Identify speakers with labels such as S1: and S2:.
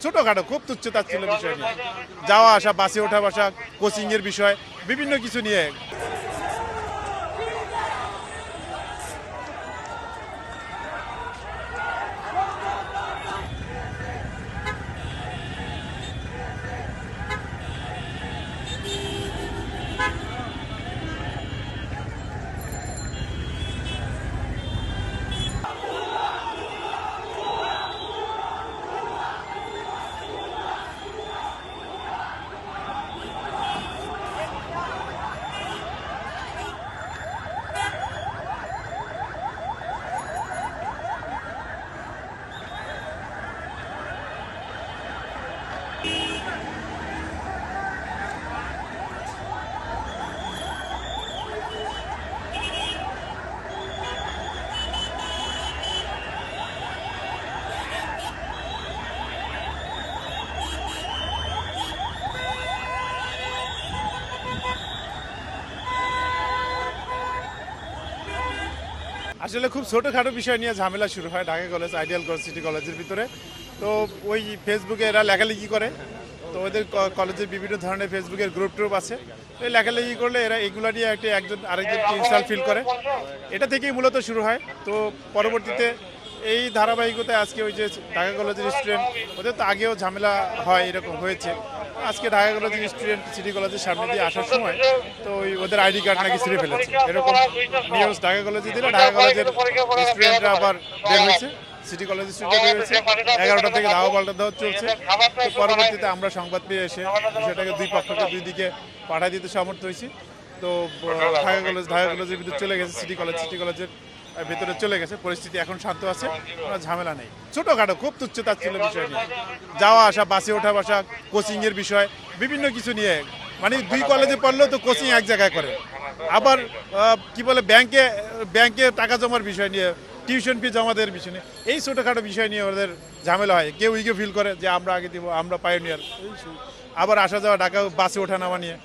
S1: ছোটখাটো খুব তুচ্ছ-তাচ্ছিল্য বিষয় নিয়ে যাওয়া আসা, বাসে ওঠা বসা, কোচিং এর বিষয়, বিভিন্ন কিছু নিয়ে। আসলে খুব ছোটখাটো বিষয় নিয়ে ঝামেলা শুরু হয় Dhaka college, ideal college, city কলেজের ভিতরে। তো ওই ফেসবুকে এরা লেখালেখি করে, তো ওদের কলেজের বিভিন্ন ধরনের ফেসবুকের গ্রুপ ট্রুপ আছে। এই লেখালেখি করলে এরা এগুলো নিয়ে একজন আরেকজনকে ইনসাল্ট ফিল করে, এটা থেকেই মূলত শুরু হয়। তো পরবর্তীতে এই ধারাবাহিকতায় আজকে ওই যে ঢাকা কলেজের স্টুডেন্ট, ওদের তো আগেও ঝামেলা হয়, এরকম হয়েছে। আজকে ঢাকা কলেজের স্টুডেন্ট সিটি কলেজের সামনে দিয়ে আসার সময় তো ওদের আইডি কার্ড নাকি ছিঁড়ে ফেলেছে, এরকম নিউজ ঢাকা কলেজে দিলে ঢাকা কলেজের স্টুডেন্টরা আবার বের হয়েছে, সিটি কলেজের স্টুডেন্ট বের হয়েছে। 11টা থেকে ধাওয়া পাল্টা দেওয়া চলছে। তো পরবর্তীতে আমরা সংবাদ পেয়ে এসে বিষয়টাকে দুই পক্ষকে দুই দিকে পাঠিয়ে দিতে সমর্থ হয়েছি। তো ঢাকা কলেজের ভিতরে চলে গেছে, সিটি কলেজের ভেতরে চলে গেছে। পরিস্থিতি এখন শান্ত আছে, কোনো ঝামেলা নেই। ছোটখাটো খুব তুচ্ছ-তাচ্ছিল্য বিষয় নিয়ে যাওয়া আসা, বাসে ওঠা বসা, কোচিং এর বিষয়, বিভিন্ন কিছু নিয়ে। মানে দুই কলেজে পড়লেও তো কোচিং এক জায়গায় করে, আবার কি বলে ব্যাংকে টাকা জমার বিষয় নিয়ে, টিউশন ফি জমা দেওয়ার বিষয় নিয়ে, এই ছোটখাটো বিষয় নিয়ে ওদের ঝামেলা হয়। কেউ ইগে ফিল করে যে আমরা আগে দিব, আমরা পায়োনিয়ার। আবার আসা যাওয়া ঢাকা বাসে ওঠা নামা নিয়ে।